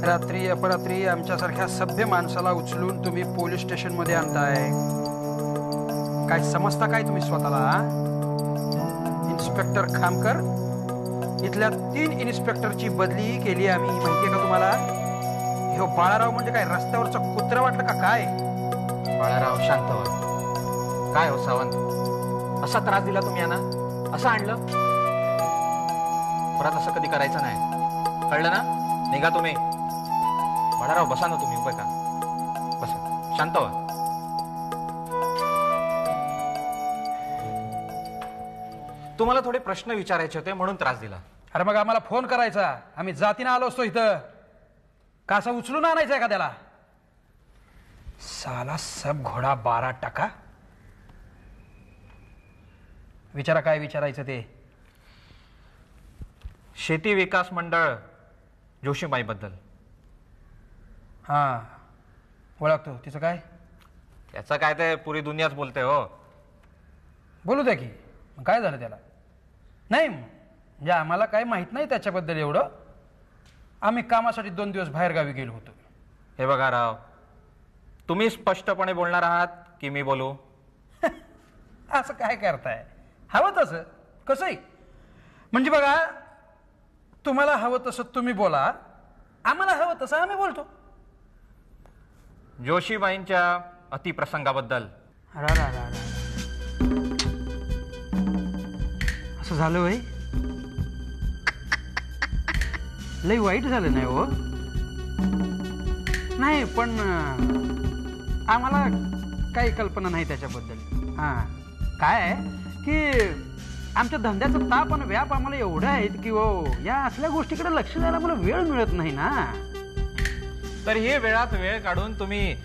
रात्री अपरात्री आमच्यासारख्या सभ्य माणसाला उचलून तुम्ही पोलीस स्टेशनमध्ये आणताय? काय समजता काय तुम्ही स्वतःला? इन्स्पेक्टर खामकर, इथल्या 3 इन्स्पेक्टरची बदली केली आम्ही, माहितीये का तुम्हाला? हे बाळाराव म्हणजे काय रस्त्यावरचा कुत्रा वाटलं का काय? बाळाराव शांत व्हा. काय हो सावंत, असा त्रास दिला तुम्ही यांना, असं आणलं? परत असं कधी करायचं नाही, कळलं ना? निघा तुम्ही. बाळाराव बसा ना तुम्ही, उभे का? बसा, शांत व्हा. तुम्हाला थोडे प्रश्न विचारायचे होते म्हणून त्रास दिला. अरे मग आम्हाला फोन करायचा, आम्ही जातीनं आलो असतो इथं. का असं उचलून आणायचं एखाद्याला? साला सब घोडा 12 टका. विचारा काय विचारायचं ते. शेती विकास मंडळ जोशीबाई बद्दल. हां, ओळखतो. तिचं काय? याचं काय ते पुरी दुनियाच बोलते हो. बोलू द्या की. काय झालं त्याला? नाही म्हणजे आम्हाला काय माहित नाही त्याच्याबद्दल एवढं. आम्ही कामासाठी 2 दिवस बाहेरगावी गेलो होतो. हे बघा राव, तुम्ही स्पष्टपणे बोलणार आहात की मी बोलू? असं काय करताय? हवं तसं कसंही. म्हणजे बघा, तुम्हाला हवं तसं तुम्ही बोला, आम्हाला हवं तसं आम्ही बोलतो. जोशीबाईंच्या अतिप्रसंगाबद्दल. असं झालं होय? लई वाईट झालं नाही हो? नाही पण आम्हाला काही कल्पना नाही त्याच्याबद्दल. हां, काय आहे की आमच्या धंद्याचा ताप आणि व्याप आम्हाला एवढं आहेत की हो, या असल्या गोष्टीकडे लक्ष द्यायला मला वेळ मिळत नाही ना. तर हे वेळात वेळ काढून तुम्ही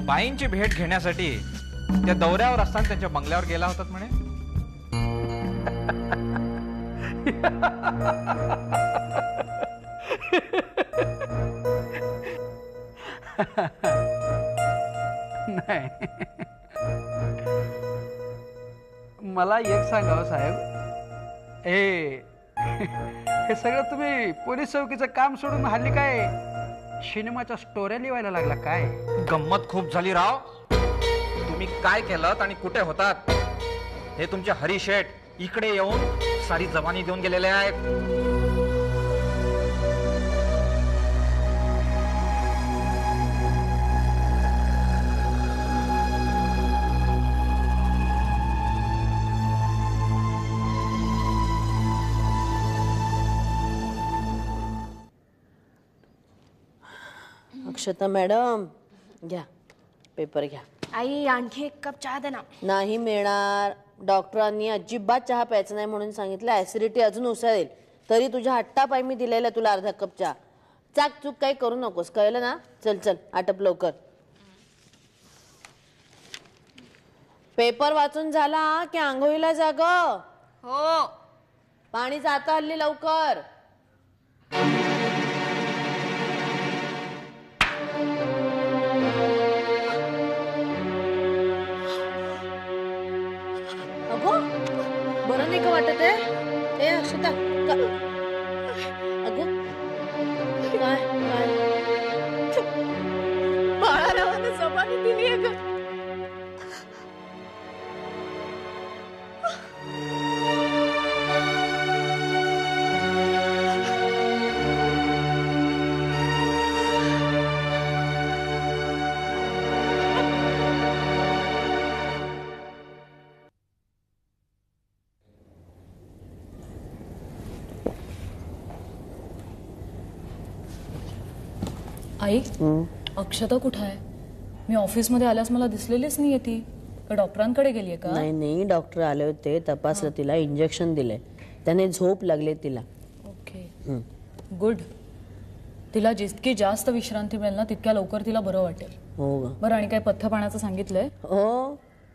बाईंची भेट घेण्यासाठी त्या दौऱ्यावर असताना त्यांच्या बंगल्यावर गेला होतात म्हणे. नाही, मला एक सांगावं साहेब, हे सगळं तुम्ही पोलीस चौकीचं काम सोडून हल्ली काय सिनेमाच्या स्टोऱ्या लिहायला लागला काय? गंमत खूप झाली राव. तुम्ही काय केलं आणि कुठे होतात हे तुमचे हरिशेठ इकडे येऊन सारी जबानी देऊन गेलेले आहेत. अक्षता मॅडम, घ्या पेपर घ्या. आई आणखी 1 कप चहा दे ना. नाही मिळणार. डॉक्टरांनी अजिबात चहा प्यायचा नाही म्हणून सांगितलं. ऍसिडिटी अजून उसळेल. तरी तुझ्या हट्टापायी मी दिलेला तुला अर्धा कप चहा. चाक चूक काही करू नकोस, कळलं ना? चल चल आटप लवकर. पेपर वाचून झाला की आंघोळीला जा ग. हो. पाणी जातं हल्ली लवकर. बरं नाही का वाटत आहे? ए अक्षता, अगं काय काय बाळारावाने जबानी दिली आहे ग. आई, अक्षता कुठं आहे? मी ऑफिसमध्ये आल्यास मला दिसलेलीच नाहीये ती. का डॉक्टरांकडे गेलीये का? नाही नाही, डॉक्टर आले होते, तपासलं तिला, इंजेक्शन दिले, त्याने झोप लागले तिला. Okay, good. तिला जितकी जास्त विश्रांती मिळेल ना तितक्या लवकर तिला बरं वाटेल. हो ग. बरं, आणि काय पथ्य पाण्याचं सांगितलंय? हो,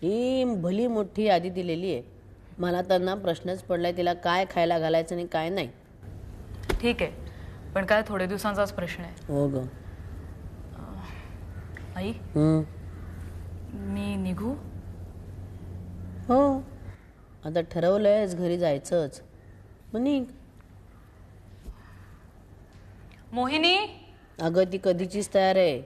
ही भली मोठी यादी दिलेली आहे. मला त्यांना प्रश्नच पडलाय तिला काय खायला घालायचं आणि काय नाही. ठीक आहे, पण काय थोडे दिवसांचाच प्रश्न आहे. हो ग. आई, मी निघू? हो, आता ठरवलंयस घरी जायचंच, मग निघ. मोहिनी, अगं ती कधीचीच तयार आहे.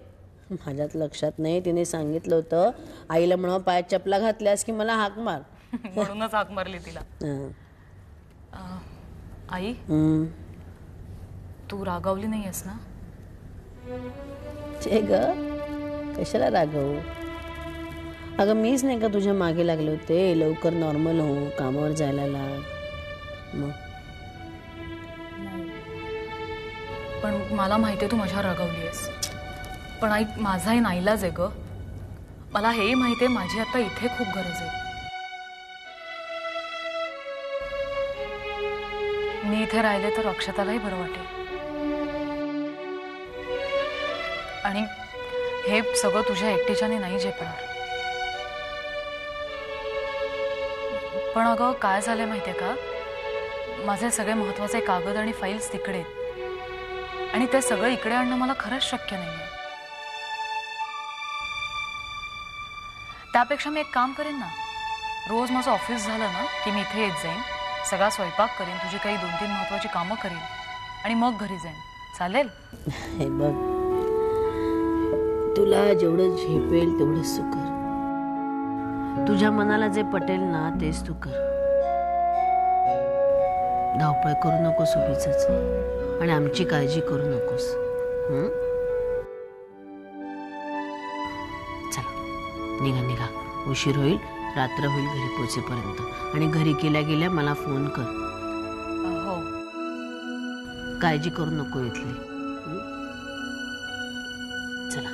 माझ्यात लक्षात नाही. तिने सांगितलं होतं आईला म्हणा पायात चपला घातल्यास की मला हाक मार. म्हणूनच हाक मारली तिला. हं. आई तू रागावली नाही आहेस ना? चे ग कशाला रागवू. अगं मीच नाही का तुझ्या मागे लागले होते लवकर नॉर्मल हो कामावर जायला लाग. मग पण मला माहिती आहे तू माझ्यावर रागावली आहेस. पण आई माझाही नाईलाज आहे ग. मला हेही माहिती आहे माझी आता इथे खूप गरज आहे. मी इथे राहिले तर अक्षतालाही बरं वाटेल. आणि हे सगळं तुझ्या एकटीच्याने नाही झेपणार. पण अगं काय झालंय माहितीये का, माझे सगळे महत्वाचे कागद आणि फाईल्स तिकडे आहेत आणि ते सगळं इकडे आणणं मला खरंच शक्य नाहीये. त्यापेक्षा मी एक काम करेन ना, रोज माझं ऑफिस झालं ना की मी इथे येत जाईन, सगळा स्वयंपाक करेन, तुझी काही 2-3 महत्वाची कामं करेन आणि मग घरी जाईन. चालेल? हे बघ तुला जेवढं झेपेल तेवढंच तू कर. तुझ्या मनाला जे पटेल ना तेच तू कर. धावपळ करू नकोस उगीचच आणि आमची काळजी करू नकोस. चला निघा निघा, उशीर होईल, रात्र होईल घरी पोचेपर्यंत. आणि घरी गेल्या गेल्या मला फोन कर. हो. काळजी करू नको इथली. चला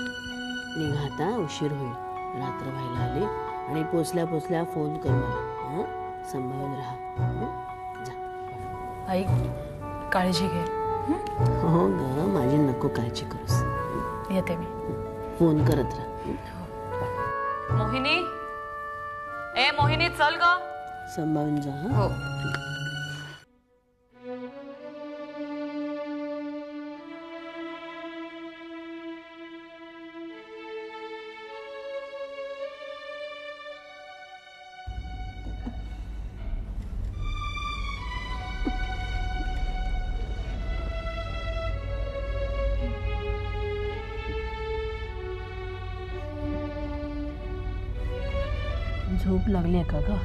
निघा आता, उशीर होईल, रात्र व्हायला आली. आणि पोचल्या पोचल्या फोन कर मला. सांभाळून राहा. जा. आई काळजी घे. हो ग माझी नको काळजी करूस. येते मी. फोन करत राहा. मोहिनी, ए मोहिनी चल ग. सांभाळून जा. हो. झोप लागली आहे का ग?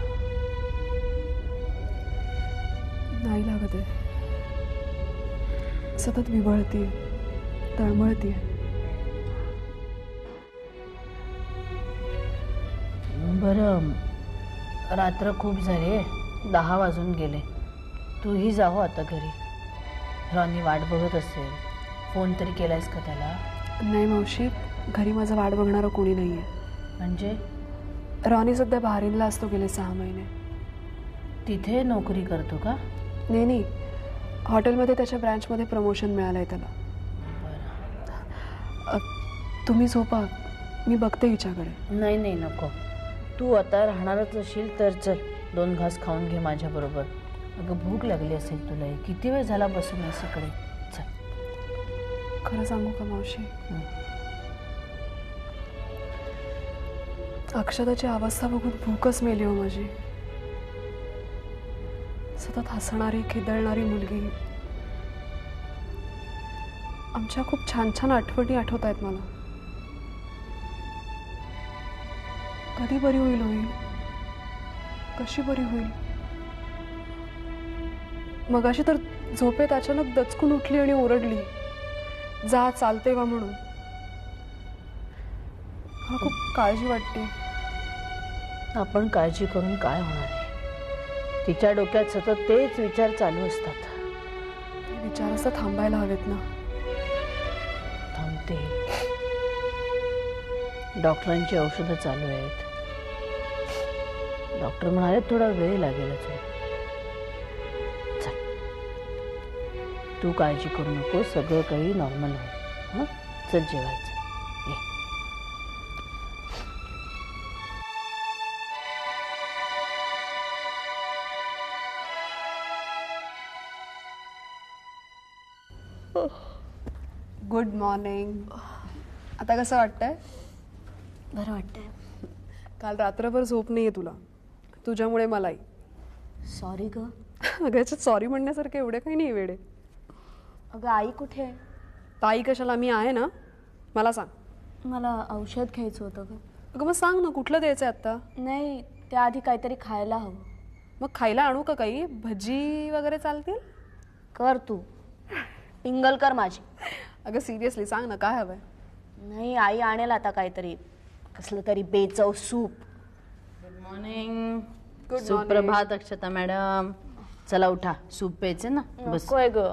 नाही लागत आहे. सतत विवळतीये, तळमळतीये. बरं रात्र खूप झाली, 10 वाजून गेले. तूही जावं आता घरी. रॉनी वाट बघत असेल. फोन तरी केलायस का त्याला? नाही मावशी, घरी माझं वाट बघणारं कोणी नाही आहे. म्हणजे रॉनी सध्या बहारीनला असतो गेले 6 महिने. तिथे नोकरी करतो का? नाही नाही, हॉटेलमध्ये त्याच्या ब्रँचमध्ये प्रमोशन मिळालं आहे त्याला. तुम्ही झोपा, मी बघते हिच्याकडे. नाही नाही नको. तू आता राहणारच असेल तर चल, 2 घास खाऊन घे माझ्याबरोबर. अगं भूक लागली असेल तुला. किती वेळ झाला बसून आहेस इकडे. चल. खरं सांगू का मावशी, अक्षताची अवस्था बघून भूकच मेली हो माझी. सतत हसणारी खिदळणारी मुलगी. आमच्या खूप छान छान आठवणी आठवत आहेत मला. कधी बरी होईल कशी बरी होईल. मगाशी तर झोपेत अचानक दचकून उठली आणि ओरडली, जा चालते वा म्हणून. मला खूप काळजी वाटते. आपण काळजी करून काय होणार आहे. तिच्या डोक्यात सतत तेच विचार चालू असतात. ते विचार असं थांबायला हवेत ना. थांबते. डॉक्टरांची औषधं चालू आहेत. डॉक्टर म्हणाले थोडा वेळ लागेलच. चल तू काळजी करू नको, सगळं काही नॉर्मल होईल. हां चल जेवायचं. ये. Good morning. आता कसं वाटतंय? बरं वाटतंय. काल रात्रभर झोप नाही आहे तुला, तुझ्यामुळे मलाही. सॉरी ग. अगं याच्यात सॉरी म्हणण्यासारखं एवढे काही नाही वेडे. अगं आई कुठे आहे? ताई कशाला, मी आहे ना, मला सांग. मला औषध घ्यायचं होतं ग. अगं मग सांग ना, कुठलं द्यायचं आहे आत्ता? नाही, त्याआधी काहीतरी खायला हवं. मग खायला आणू का काही? भजी वगैरे चालतील? कर तू, टिंगल कर माझी. अगं सिरियसली सांग ना, काय हवंय? नाही, आई आणेल आता काहीतरी, कसलं तरी बेचव सूप. Good morning. सुप्रभात अक्षता मॅडम. चला उठा, सूप प्यायचे ना. बस. नकोय ग.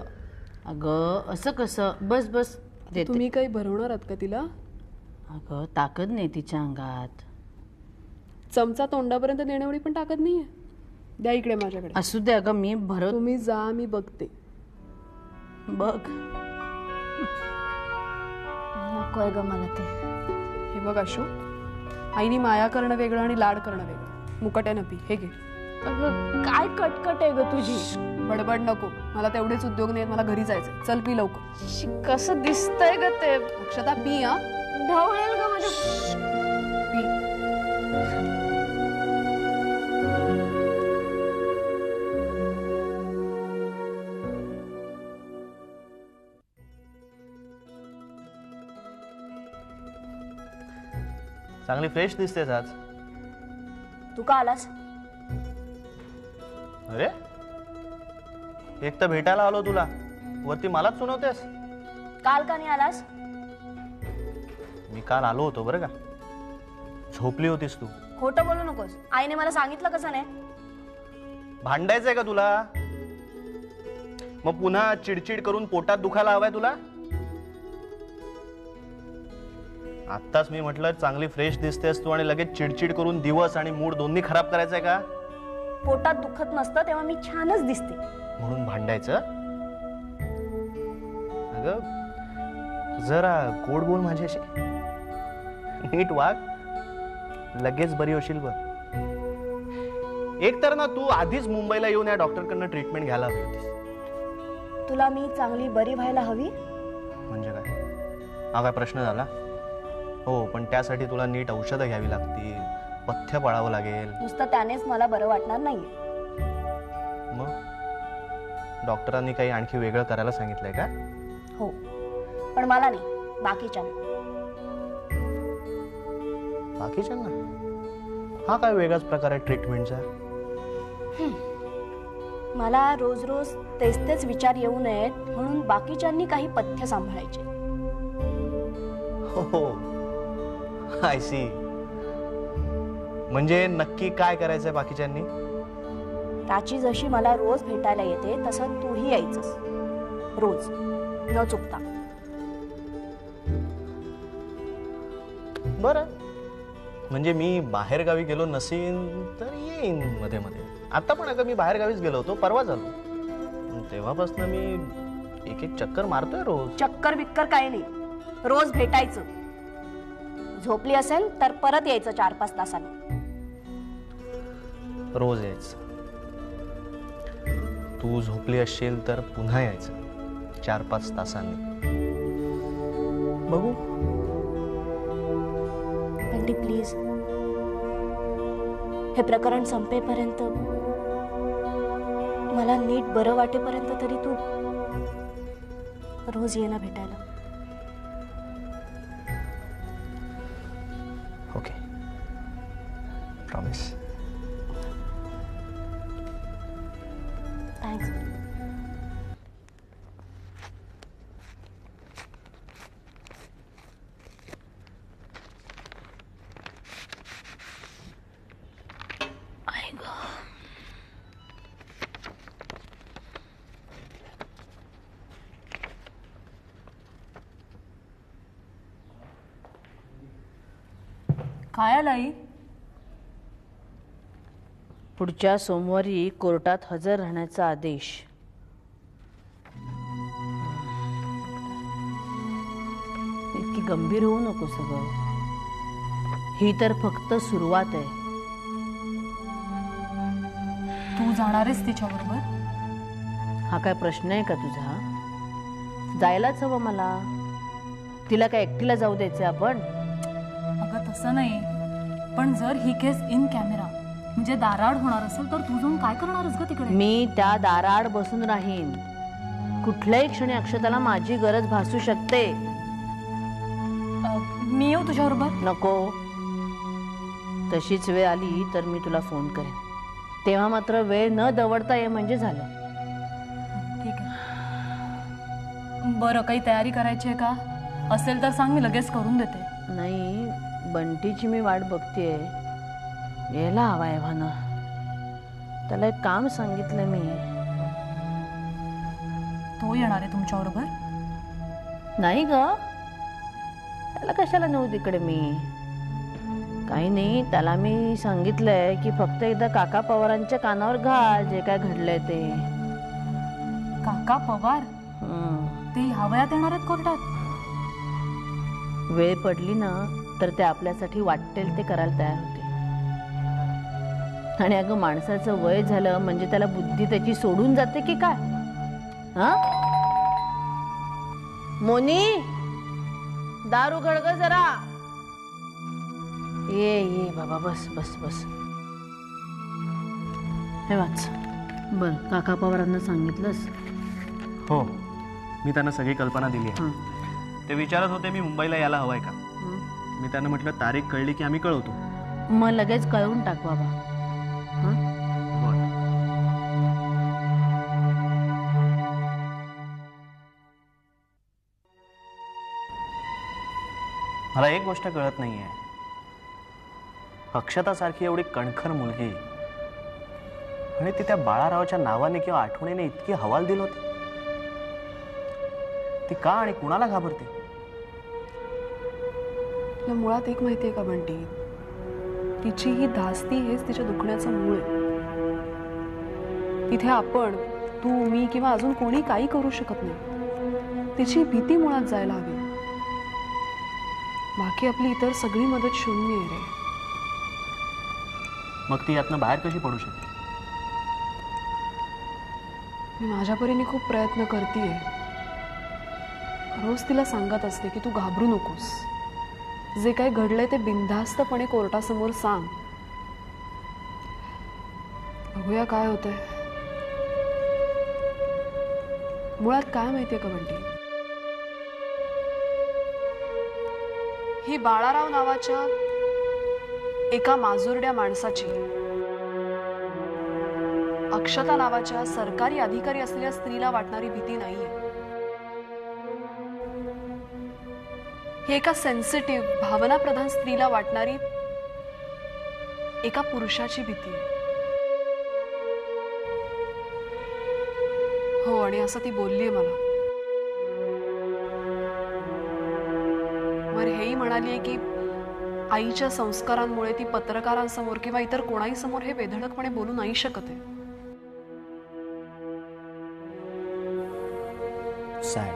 अगं असं कसं, बस बस देते. तुम्ही काही भरवणार आहात का तिला? अगं ताकद नाही तिच्या अंगात. चमचा तोंडापर्यंत नेण्यावरी पण ताकद नाहीये. द्या इकडे माझ्याकडे. असू दे अगं, मी भरत. तुम्ही जा, मी बघते. बघ. नकोय ग मला ते. हे बघ अशू, आईनी माया करणं वेगळं आणि लाड करणं वेगळं. मुकट्यानं पी. हे घे. अगं काय कटकट आहे ग तुझी. बडबड नको, मला तेवढेच उद्योग नाहीत, मला घरी जायचंय. चल पी लवकर. कसं दिसतंय ग ते. अक्षता पी. हा ढवळेल ग माझ्या. पी. चांगली फ्रेश दिसतेस आज. तू का आलास? अरे एक तर भेटायला आलो तुला, वरती मलाच सुनवतेस. काल का नाही आलास? मी काल आलो होतो बरं का. झोपली होतीस तू. खोटं बोलू नकोस. आईने मला सांगितलं कसं नाही. भांडायचंय का तुला? मग पुन्हा चिडचिड करून पोटात दुखायला हवाय तुला? आत्ताच मी म्हटलं चांगली फ्रेश दिसतेस तू आणि लगेच चिडचिड करून दिवस आणि मूड दोन्ही खराब करायचंय का? पोटात दुखत नसतं तेव्हा मी छानच दिसते. म्हणून भांडायचं? अगं जरा गोड बोल माझ्याशी. नीट वाग, लगेच बरी होशील बघ. एक तर ना तू आधीच मुंबईला येऊन या डॉक्टरकडनं ट्रीटमेंट घ्यायला हवी होतीस. तुला मी चांगली बरी व्हायला हवी. म्हणजे काय? हा काय प्रश्न झाला? हो, पण त्यासाठी तुला नीट औषधं घ्यावी लागतील, पथ्य पाळावं लागेल. नुसतं त्यानेच मला बरं वाटणार नाहीये. मग डॉक्टरांनी काही आणखी वेगळं करायला सांगितलंय का? हो, पण मला नाही, बाकीच्यांना. बाकीच्यांना? हा काय वेगळाच प्रकार आहे ट्रीटमेंटचा? मला रोज रोज तेच तेच विचार येऊ नयेत म्हणून बाकीच्यांनी काही पथ्य सांभाळायचे. हो, आय सी. म्हणजे नक्की काय करायचंय बाकीच्यांनी? त्याची जशी मला रोज भेटायला येते तसं तूही यायचंस रोज, न चुकता. बरं, म्हणजे मी बाहेर गावी गेलो नसीन तर येईन मध्ये मध्ये. आता पण अगं मी बाहेर गावीच गेलो होतो, परवा झालो. तेव्हापासून मी एक एक चक्कर मारतोय रोज. चक्कर बिक्कर काय नाही, रोज भेटायचं. झोपली असेल तर परत यायचं 4-5 तासांनी. रोज यायचं. तू झोपली असशील तर पुन्हा यायचं 4-5 तासांनी. बघू. बंटी प्लीज, हे प्रकरण संपेपर्यंत, मला नीट बरं वाटेपर्यंत तरी तू रोज ये ना भेटायला. Okay, promise. थँक्स. काय आलाई? पुढच्या सोमवारी कोर्टात हजर राहण्याचा आदेश. इतकी गंभीर होऊ नको सगळं. ही तर फक्त सुरुवात आहे. तू जाणार आहेस तिच्याबरोबर? हा काय प्रश्न आहे का तुझा? जायलाच हवं मला. तिला काय एकटीला जाऊ द्यायचं आपण? अगं तसं नाही, पण जर ही केस इन कॅमेरा म्हणजे दाराआड होणार असेल तर तू जाऊन काय करणारच ग तिकडे? मी त्या दाराआड बसून राहीन. कुठल्याही क्षणी अक्षताला माझी गरज भासू शकते. मी येऊ तुझ्याबरोबर? नको. तशीच वेळ आली तर मी तुला फोन करेन. तेव्हा मात्र वेळ न दवडता ये म्हणजे झालं. ठीक आहे. बरं, काही तयारी करायची आहे का? असेल तर सांग, मी लगेच करून देते. नाही, बंटीची मी वाट बघतेय. यायला हवाय भान. त्याला एक काम सांगितलं मी. तो येणार आहे तुमच्याबरोबर? नाही ग, त्याला कशाला नेऊ तिकडे मी? काही नाही, त्याला मी सांगितलंय की फक्त एकदा काका पवारांच्या कानावर घाल जे काय घडलंय ते. काका पवार? ते ह्या वयात येणार आहेत कोर्टात? वेळ पडली ना तर ते आपल्यासाठी वाटेल ते करायला तयार होते. आणि अगं, माणसाचं वय झालं म्हणजे त्याला बुद्धी त्याची सोडून जाते की काय? हा मोनी, दार उघड ग जरा. ये ये बाबा, बस बस बस. हे वाच. बर, काका पवारांना सांगितलंस? हो, मी त्यांना सगळी कल्पना दिली आहे. ते विचारत होते मी मुंबईला यायला हवंय का. मी त्यांना म्हटलं तारीख कळली की आम्ही कळवतो. मग लगेच कळवून टाक बाबा. मला एक गोष्ट कळत नाहीये, अक्षतासारखी एवढी कणखर मुलगी आणि ती त्या बाळारावाच्या नावाने किंवा आठवणीने इतकी हवालदिल होती. ती का आणि कुणाला घाबरते? तुला मुळात एक माहिती आहे का बंटी, तिची ही धास्ती हेच तिच्या दुखण्याचं मूळ आहे. तिथे आपण, तू, मी किंवा अजून कोणी काही करू शकत नाही. तिची भीती मुळात जायला हवी. बाकी आपली इतर सगळी मदत शून्य आहे रे. मग ती यातनं बाहेर कशी पडू शकते? मी माझ्या परीने खूप प्रयत्न करतेय. रोज तिला सांगत असते की तू घाबरू नकोस. जे काही घडलंय ते बिनधास्तपणे कोर्टासमोर सांग. बघूया काय होतंय. मुळात काय माहितीये का बंटी, ही बाळाराव नावाच्या एका माजुरड्या माणसाची अक्षता नावाच्या सरकारी अधिकारी असलेल्या स्त्रीला वाटणारी भीती नाहीये. ही एका सेन्सिटिव्ह, भावनाप्रधान स्त्रीला वाटणारी एका पुरुषाची भीती आहे. हो, आणि असं ती बोललीये मला. वर हेही म्हणालीये की आईच्या संस्कारांमुळे ती पत्रकारांसमोर किंवा इतर कोणाही समोर हे बेधडकपणे बोलू नाही शकत आहे. Sad.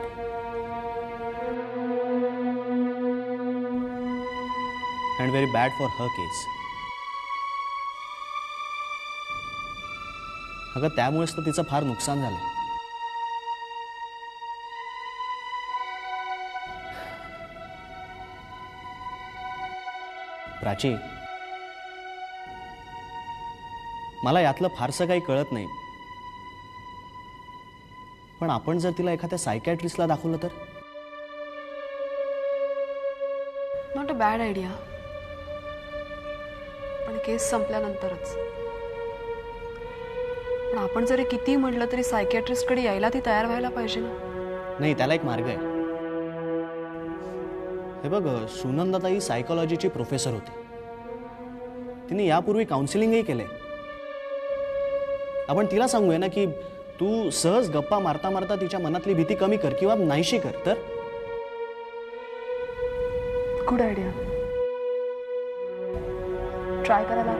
And very bad for her case. अगं, त्यामुळेच तर तिचं फार नुकसान झालंय. प्राची, मला यातलं फारसं काही कळत नाही, पण आपण जर तिला एखाद्या सायकॅट्रिस्टला दाखवलं तर? नॉट अ बॅड आयडिया, पण केस संपल्यानंतरच. पण आपण जरी किती म्हटलं तरी सायकॅट्रिस्टकडे यायला ती तयार व्हायला पाहिजे ना. नाही, त्याला एक मार्ग आहे. हे बघ, सुनंदाताई सायकोलॉजीची प्रोफेसर होती. तिने यापूर्वी काउन्सिलिंगही केलंय. आपण तिला सांगूया ना की तू सहज गप्पा मारता मारता तिच्या मनातली भीती कमी कर किंवा नाहीशी कर. तर गुड आयडिया, ट्राय करायला